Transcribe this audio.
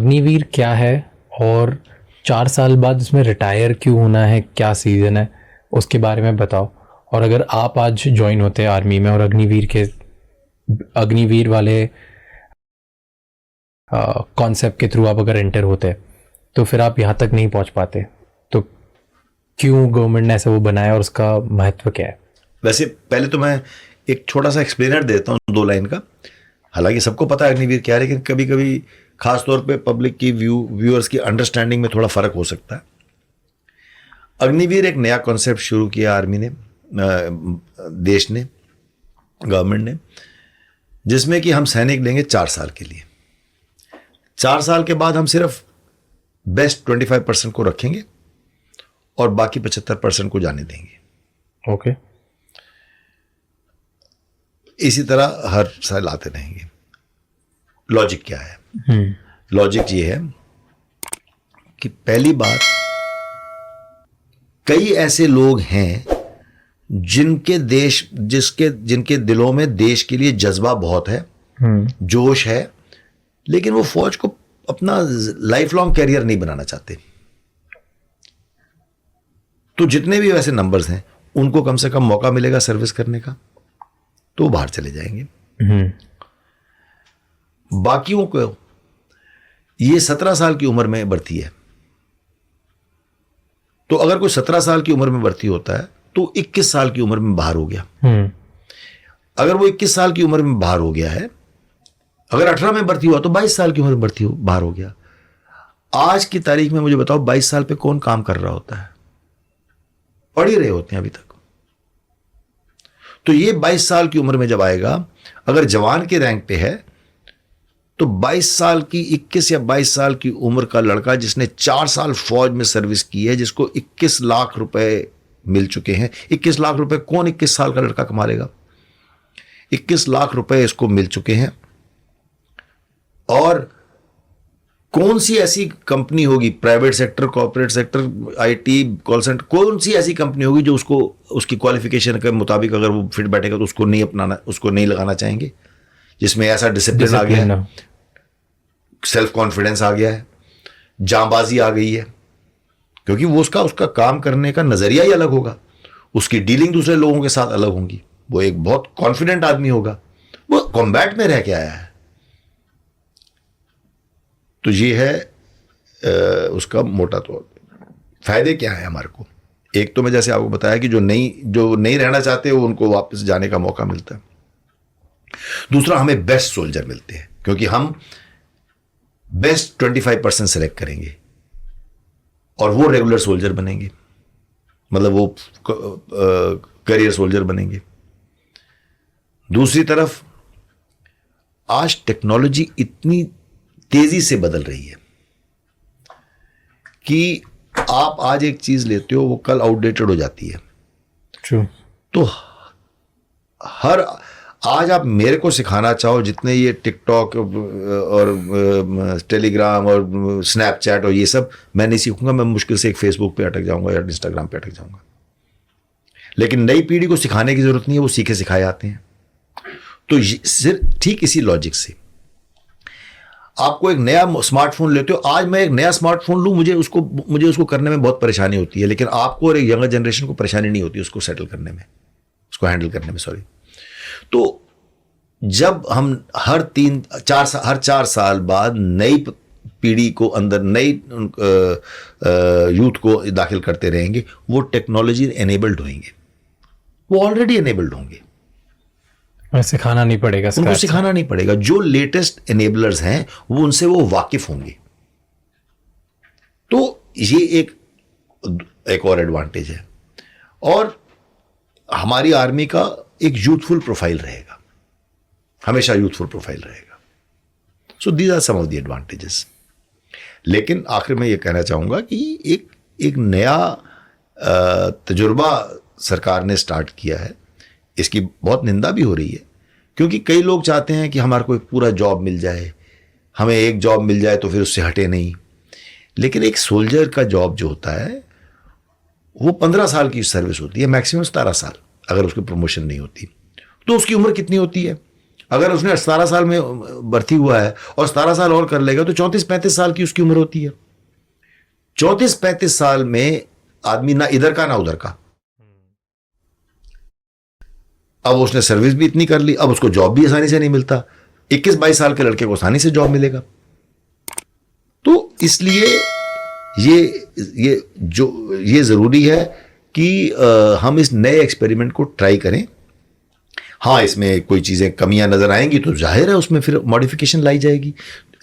अग्निवीर क्या है और 4 साल बाद इसमें रिटायर क्यों होना है, क्या सीज़न है, उसके बारे में बताओ। और अगर आप आज ज्वाइन होते आर्मी में और अग्निवीर वाले कॉन्सेप्ट के थ्रू आप अगर एंटर होते तो फिर आप यहाँ तक नहीं पहुँच पाते। तो क्यों गवर्नमेंट ने ऐसा वो बनाया और उसका महत्व क्या है? वैसे पहले तो मैं एक छोटा सा एक्सप्लेनर देता हूँ 2 लाइन का। हालांकि सबको पता है अग्निवीर क्या है, लेकिन कभी कभी खास तौर पे पब्लिक की व्यूअर्स की अंडरस्टैंडिंग में थोड़ा फर्क हो सकता है। अग्निवीर एक नया कॉन्सेप्ट शुरू किया आर्मी ने, देश ने, गवर्नमेंट ने, जिसमें कि हम सैनिक लेंगे 4 साल के लिए। 4 साल के बाद हम सिर्फ बेस्ट 25% को रखेंगे और बाकी 75% को जाने देंगे। ओके। इसी तरह हर साल आते रहेंगे। लॉजिक क्या है? लॉजिक ये है कि पहली बात, कई ऐसे लोग हैं जिनके दिलों में देश के लिए जज्बा बहुत है, जोश है, लेकिन वो फौज को अपना लाइफ लॉन्ग कैरियर नहीं बनाना चाहते। तो जितने भी वैसे नंबर्स हैं उनको कम से कम मौका मिलेगा सर्विस करने का, तो बाहर चले जाएंगे। बाकियों को ये 17 साल की उम्र में भर्ती है, तो अगर कोई 17 साल की उम्र में भर्ती होता है तो 21 साल की उम्र में बाहर हो गया। अगर वो 21 साल की उम्र में बाहर हो गया है, अगर 18 में भर्ती हुआ तो 22 साल की उम्र में बाहर हो गया। आज की तारीख में मुझे बताओ 22 साल पे कौन काम कर रहा होता है? पढ़ ही रहे होते हैं अभी तक। तो ये 22 साल की उम्र में जब आएगा, अगर जवान के रैंक पे है, तो 22 साल की 21 या 22 साल की उम्र का लड़का जिसने 4 साल फौज में सर्विस की है, जिसको 21 लाख रुपए मिल चुके हैं। 21 लाख रुपए कौन 21 साल का लड़का कमा लेगा? 21 लाख रुपए इसको मिल चुके हैं। और कौन सी ऐसी कंपनी होगी, private sector, corporate sector, IT, call centre, कौन सी ऐसी कंपनी होगी जो उसको उसकी क्वालिफिकेशन के मुताबिक अगर वो फिट बैठेगा तो उसको नहीं अपनाना, उसको नहीं लगाना चाहेंगे, जिसमें ऐसा डिसिप्लिन आ गया है, सेल्फ कॉन्फिडेंस आ गया है, जांबाजी आ गई है। क्योंकि वो उसका काम करने का नजरिया ही अलग होगा, उसकी डीलिंग दूसरे लोगों के साथ अलग होंगी। वो एक बहुत कॉन्फिडेंट आदमी होगा, वो कॉम्बैट में रह के आया है। तो ये है उसका मोटा तौर। फायदे क्या है हमारे को? एक तो मैं जैसे आपको बताया कि जो नहीं रहना चाहते वो उनको वापस जाने का मौका मिलता है। दूसरा, हमें बेस्ट सोल्जर मिलते हैं, क्योंकि हम बेस्ट 25% सेलेक्ट करेंगे और वो रेगुलर सोल्जर बनेंगे, मतलब वो करियर सोल्जर बनेंगे। दूसरी तरफ, आज टेक्नोलॉजी इतनी तेजी से बदल रही है कि आप आज एक चीज लेते हो, वो कल आउटडेटेड हो जाती है। True. तो आज आप मेरे को सिखाना चाहो, जितने ये टिकटॉक और टेलीग्राम और स्नैपचैट और ये सब, मैं नहीं सीखूंगा। मैं मुश्किल से एक फेसबुक पे अटक जाऊंगा या इंस्टाग्राम पे अटक जाऊंगा। लेकिन नई पीढ़ी को सिखाने की जरूरत नहीं है, वो सीखे सिखाए आते हैं। तो सिर्फ ठीक इसी लॉजिक से आपको एक नया स्मार्टफोन लेते हो। आज मैं एक नया स्मार्टफोन लूं, मुझे उसको करने में बहुत परेशानी होती है, लेकिन आपको और एक यंगर जनरेशन को परेशानी नहीं होती उसको सेटल करने में, उसको हैंडल करने में, सॉरी। तो जब हम हर 4 साल बाद नई पीढ़ी को अंदर, नई यूथ को दाखिल करते रहेंगे, वो टेक्नोलॉजी एनेबल्ड होंगे, वो ऑलरेडी एनेबल्ड होंगे। सिखाना नहीं पड़ेगा, उनको सिखाना नहीं पड़ेगा। जो लेटेस्ट एनेबलर्स हैं वो उनसे वो वाकिफ होंगे। तो ये एक और एडवांटेज है। और हमारी आर्मी का एक यूथफुल प्रोफाइल रहेगा, हमेशा यूथफुल प्रोफाइल रहेगा। So these are some of the advantages. लेकिन आखिर में ये कहना चाहूंगा कि एक नया तजुर्बा सरकार ने स्टार्ट किया है। इसकी बहुत निंदा भी हो रही है, क्योंकि कई लोग चाहते हैं कि हमारे को एक पूरा जॉब मिल जाए, हमें एक जॉब मिल जाए तो फिर उससे हटे नहीं। लेकिन एक सोल्जर का जॉब जो होता है वो 15 साल की सर्विस होती है, मैक्सिमम 17 साल, अगर उसकी प्रमोशन नहीं होती। तो उसकी उम्र कितनी होती है? अगर उसने 17 साल में भर्ती हुआ है और 17 साल और कर लेगा तो 34-35 साल की उसकी उम्र होती है। 34-35 साल में आदमी ना इधर का ना उधर का, अब उसने सर्विस भी इतनी कर ली, अब उसको जॉब भी आसानी से नहीं मिलता। 21-22 साल के लड़के को आसानी से जॉब मिलेगा। तो इसलिए ये जरूरी है कि हम इस नए एक्सपेरिमेंट को ट्राई करें। हाँ, इसमें कोई चीजें कमियां नजर आएंगी तो जाहिर है उसमें फिर मॉडिफिकेशन लाई जाएगी।